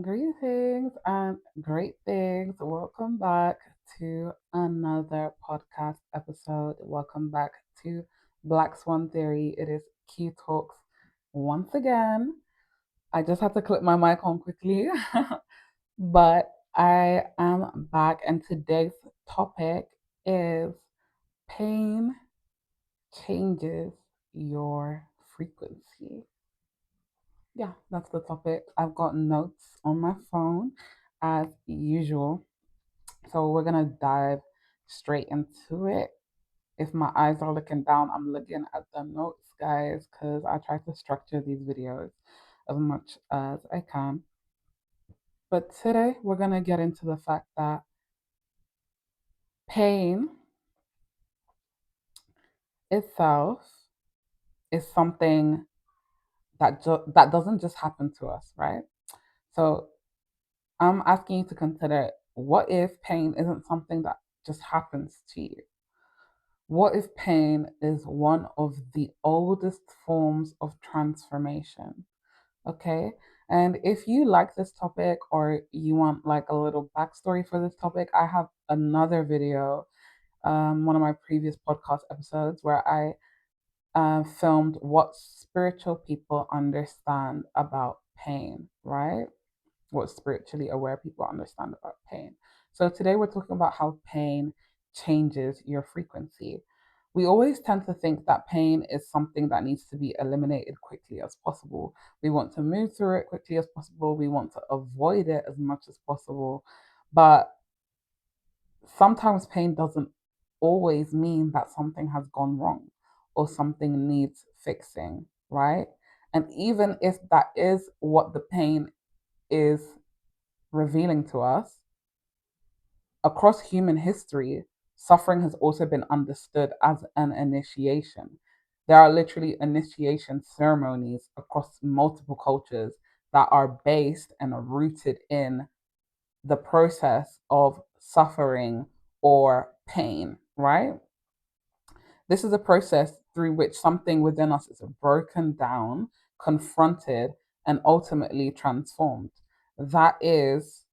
Greetings and great things. Welcome back to another podcast episode. Welcome back to Black Swan Theory. It is Q Talks once again. I just had to click my mic on quickly, but I am back, and today's topic is pain changes your frequency. Yeah, that's the topic. I've got notes on my phone as usual. So we're gonna dive straight into it. If my eyes are looking down, I'm looking at the notes, guys, because I try to structure these videos as much as I can. But today we're gonna get into the fact that pain itself is something that doesn't just happen to us, right? So I'm asking you to consider, what if pain isn't something that just happens to you? What if pain is one of the oldest forms of transformation? Okay. And if you like this topic or you want like a little backstory for this topic, I have another video, one of my previous podcast episodes where I filmed what spiritual people understand about pain, right? What spiritually aware people understand about pain. So today we're talking about how pain changes your frequency. We always tend to think that pain is something that needs to be eliminated quickly as possible. We want to move through it quickly as possible. We want to avoid it as much as possible. But sometimes pain doesn't always mean that something has gone wrong or something needs fixing, right? And even if that is what the pain is revealing to us, across human history, suffering has also been understood as an initiation. There are literally initiation ceremonies across multiple cultures that are based and are rooted in the process of suffering or pain, right? This is a process through which something within us is broken down, confronted, and ultimately transformed. That is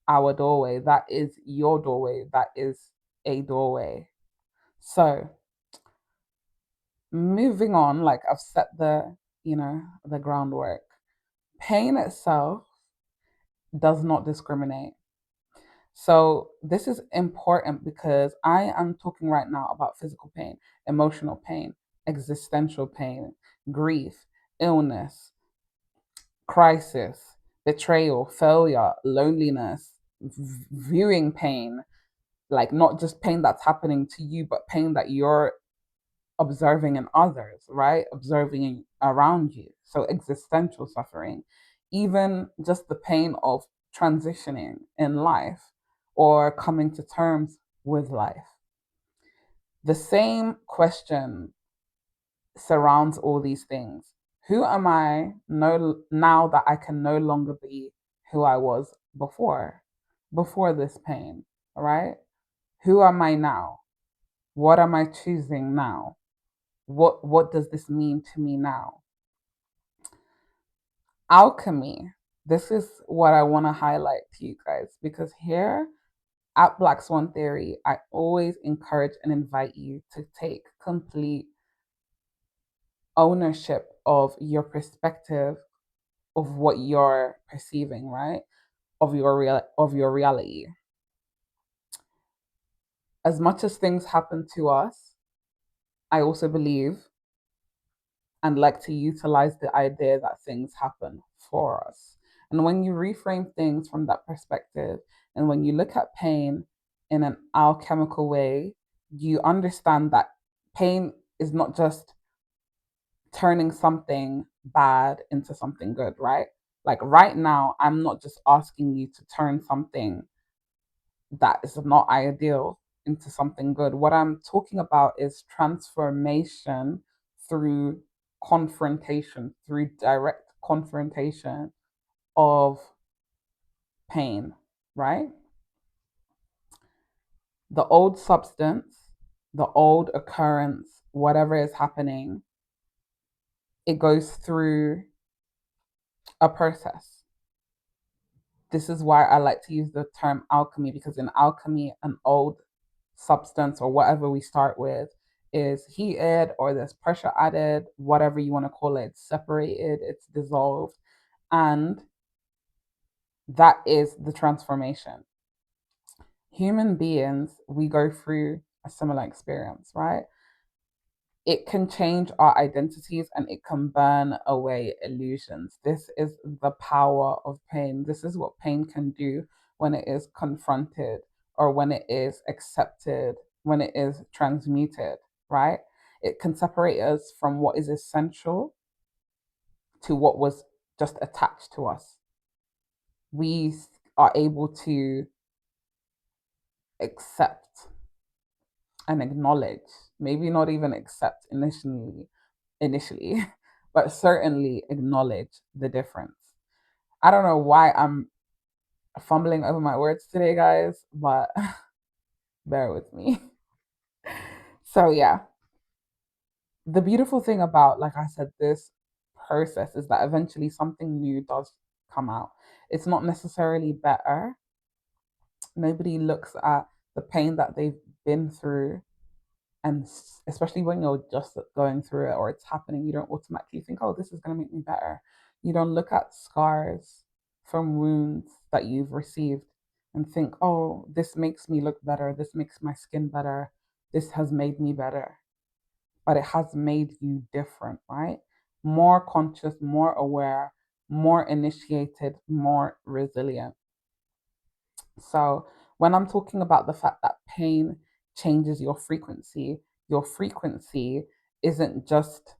our doorway. That is your doorway. That is a doorway. So moving on, like I've set the groundwork. Pain itself does not discriminate. So this is important because I am talking right now about physical pain, emotional pain, existential pain, grief, illness, crisis, betrayal, failure, loneliness, viewing pain, like not just pain that's happening to you, but pain that you're observing in others, right? Observing around you. So existential suffering, even just the pain of transitioning in life or coming to terms with life. The same question surrounds all these things. Who am I now that I can no longer be who I was before this pain, right? Who am I now? What am I choosing now? What does this mean to me now? Alchemy. This is what I want to highlight to you guys, because here at Black Swan Theory, I always encourage and invite you to take complete ownership of your perspective of what you're perceiving, right? Of your reality. As much as things happen to us, I also believe and like to utilize the idea that things happen for us. And when you reframe things from that perspective, and when you look at pain in an alchemical way, you understand that pain is not just turning something bad into something good, right? Like right now, I'm not just asking you to turn something that is not ideal into something good. What I'm talking about is transformation through confrontation, through direct confrontation of pain, right? The old substance, the old occurrence, whatever is happening, it goes through a process. This is why I like to use the term alchemy, because in alchemy, an old substance or whatever we start with is heated or there's pressure added, whatever you want to call it, it's separated, it's dissolved, and that is the transformation. Human beings, we go through a similar experience, right? It can change our identities and it can burn away illusions. This is the power of pain. This is what pain can do when it is confronted or when it is accepted, when it is transmuted, right? It can separate us from what is essential to what was just attached to us. We are able to accept and acknowledge, maybe not even accept initially, but certainly acknowledge the difference. I don't know why I'm fumbling over my words today, guys, but bear with me. So, yeah, the beautiful thing about, like I said, this process is that eventually something new does come out. It's not necessarily better. Nobody looks at the pain that they've been through, and especially when you're just going through it or it's happening, you don't automatically think, oh, this is going to make me better. You don't look at scars from wounds that you've received and think, oh, this makes me look better, this makes my skin better, this has made me better. But it has made you different, right? More conscious, more aware, more initiated, more resilient. So when I'm talking about the fact that pain changes your frequency isn't just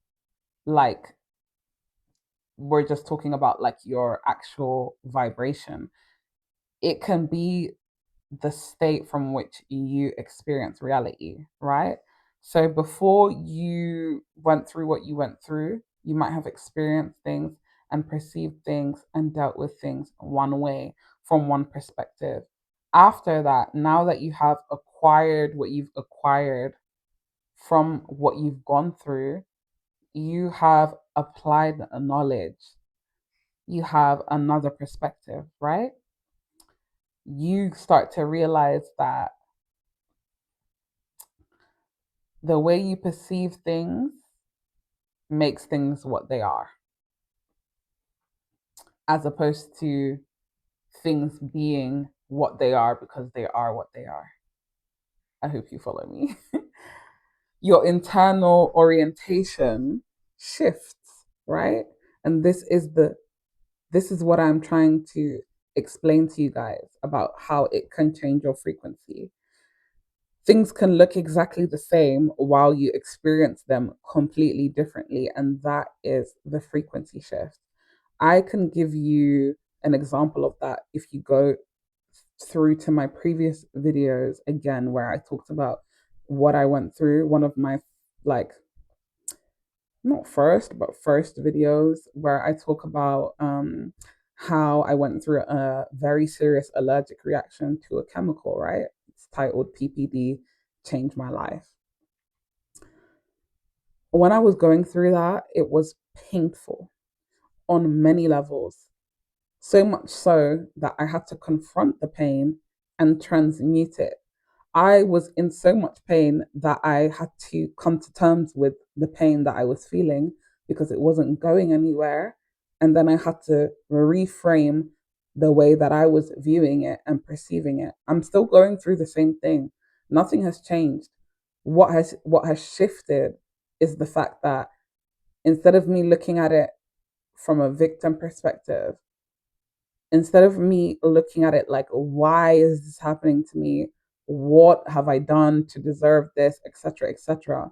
like, we're just talking about like your actual vibration. It can be the state from which you experience reality, right? So before you went through what you went through, you might have experienced things and perceived things and dealt with things one way from one perspective. After that, now that you have acquired what you've acquired from what you've gone through, you have applied a knowledge, you have another perspective, right? You start to realize that the way you perceive things makes things what they are, as opposed to things being what they are because they are what they are. I hope you follow me. Your internal orientation shifts, right? And this is what I'm trying to explain to you guys about how it can change your frequency. Things can look exactly the same while you experience them completely differently, and that is the frequency shift. I can give you an example of that if you go through to my previous videos again, where I talked about what I went through. One of my, like, not first, but first videos where I talk about how I went through a very serious allergic reaction to a chemical, right? It's titled PPD, Changed My Life. When I was going through that, it was painful on many levels. So much so that I had to confront the pain and transmute it. I was in so much pain that I had to come to terms with the pain that I was feeling because it wasn't going anywhere. And then I had to reframe the way that I was viewing it and perceiving it. I'm still going through the same thing. Nothing has changed. What has shifted is the fact that instead of me looking at it from a victim perspective, instead of me looking at it like, why is this happening to me? What have I done to deserve this, etc., etc.,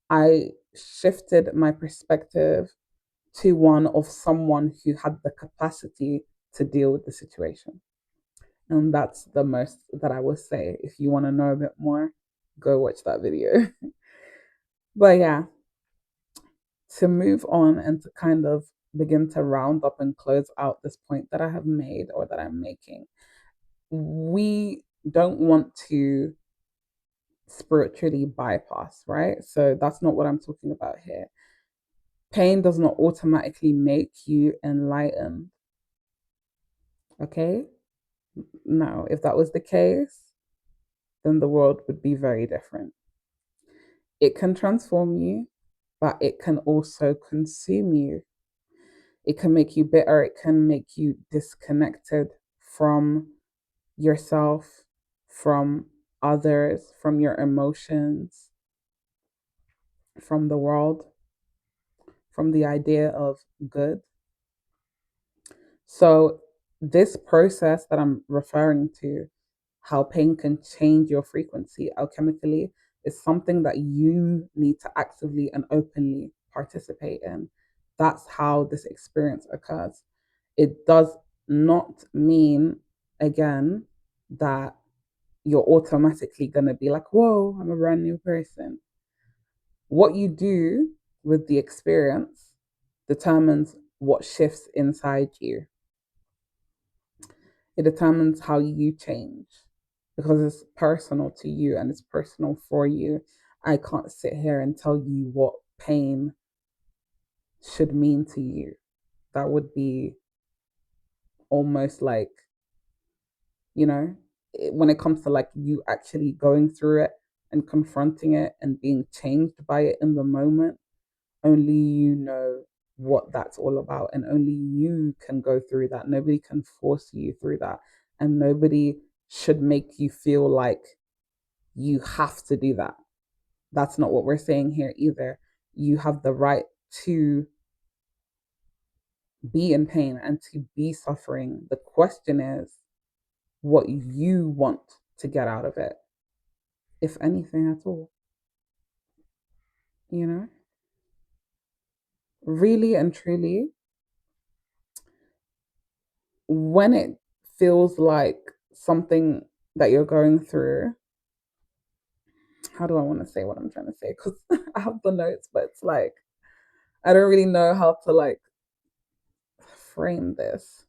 I shifted my perspective to one of someone who had the capacity to deal with the situation. And that's the most that I will say. If you want to know a bit more, go watch that video. But yeah, to move on and to kind of begin to round up and close out this point that I have made or that I'm making, we don't want to spiritually bypass, right? So that's not what I'm talking about here. Pain does not automatically make you enlightened. Okay? No, if that was the case, then the world would be very different. It can transform you, but it can also consume you. It can make you bitter, it can make you disconnected from yourself, from others, from your emotions, from the world, from the idea of good. So, this process that I'm referring to, how pain can change your frequency alchemically, is something that you need to actively and openly participate in. That's how this experience occurs. It does not mean, again, that you're automatically going to be like, whoa, I'm a brand new person. What you do with the experience determines what shifts inside you. It determines how you change because it's personal to you and it's personal for you. I can't sit here and tell you what pain should mean to you. That would be almost like, when it comes to like you actually going through it and confronting it and being changed by it in the moment, only you know what that's all about, and only you can go through that. Nobody can force you through that, and nobody should make you feel like you have to do that. That's not what we're saying here either. You have the right to be in pain and to be suffering. The question is what you want to get out of it, if anything at all, you know? Really and truly, when it feels like something that you're going through, how do I want to say what I'm trying to say? Because I have the notes, but it's like, I don't really know how to like frame this.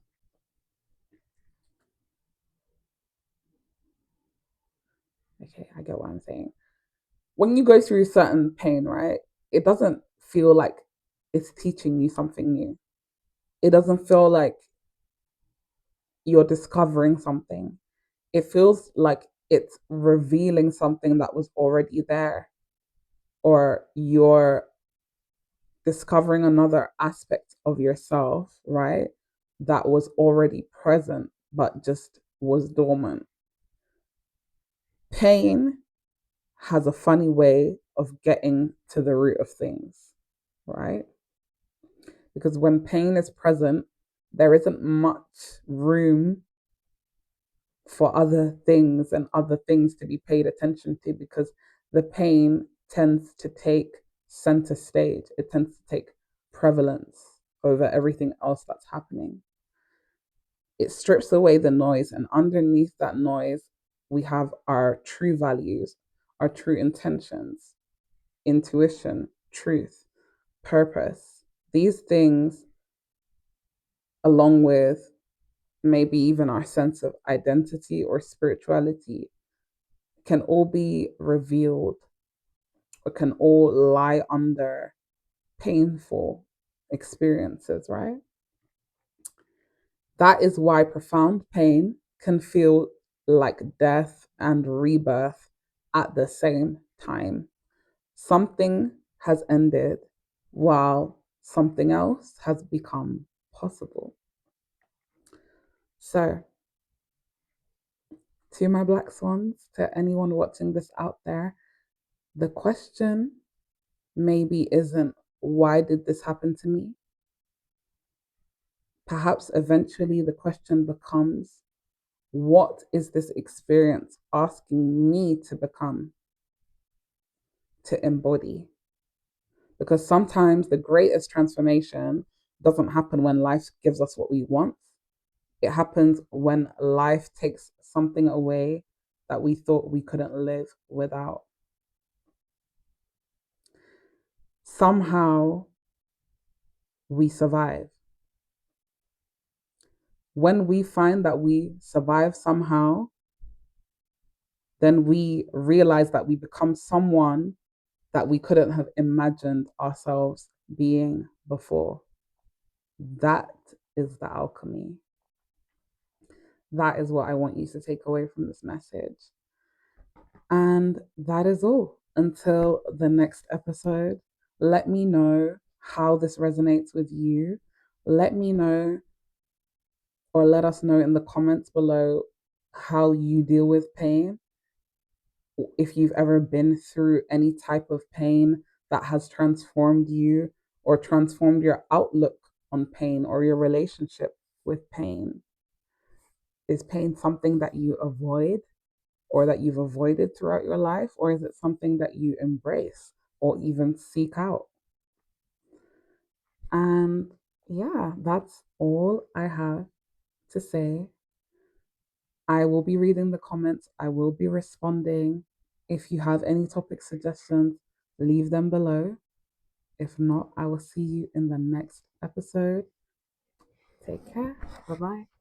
Okay, I get what I'm saying. When you go through certain pain, right, it doesn't feel like it's teaching you something new. It doesn't feel like you're discovering something. It feels like it's revealing something that was already there, or you're discovering another aspect of yourself, right? That was already present, but just was dormant. Pain has a funny way of getting to the root of things, right? Because when pain is present, there isn't much room for other things and other things to be paid attention to, because the pain tends to take center stage. It tends to take prevalence over everything else that's happening. It strips away the noise, and underneath that noise, we have our true values, our true intentions, intuition, truth, purpose. These things, along with maybe even our sense of identity or spirituality, can all be revealed or can all lie under painful experiences, right? That is why profound pain can feel like death and rebirth at the same time. Something has ended while something else has become possible. So, to my black swans, to anyone watching this out there, the question maybe isn't why did this happen to me? Perhaps eventually the question becomes, what is this experience asking me to become, to embody? Because sometimes the greatest transformation doesn't happen when life gives us what we want. It happens when life takes something away that we thought we couldn't live without. Somehow we survive. When we find that we survive somehow, then we realize that we become someone that we couldn't have imagined ourselves being before. That is the alchemy. That is what I want you to take away from this message. And that is all. Until the next episode, let me know how this resonates with you. Let me know, or let us know in the comments below, how you deal with pain. If you've ever been through any type of pain that has transformed you or transformed your outlook on pain or your relationship with pain. Is pain something that you avoid or that you've avoided throughout your life? Or is it something that you embrace or even seek out? And yeah, that's all I have to say. I will be reading the comments, I will be responding. If you have any topic suggestions, leave them below. If not, I will see you in the next episode. Take care. Bye bye.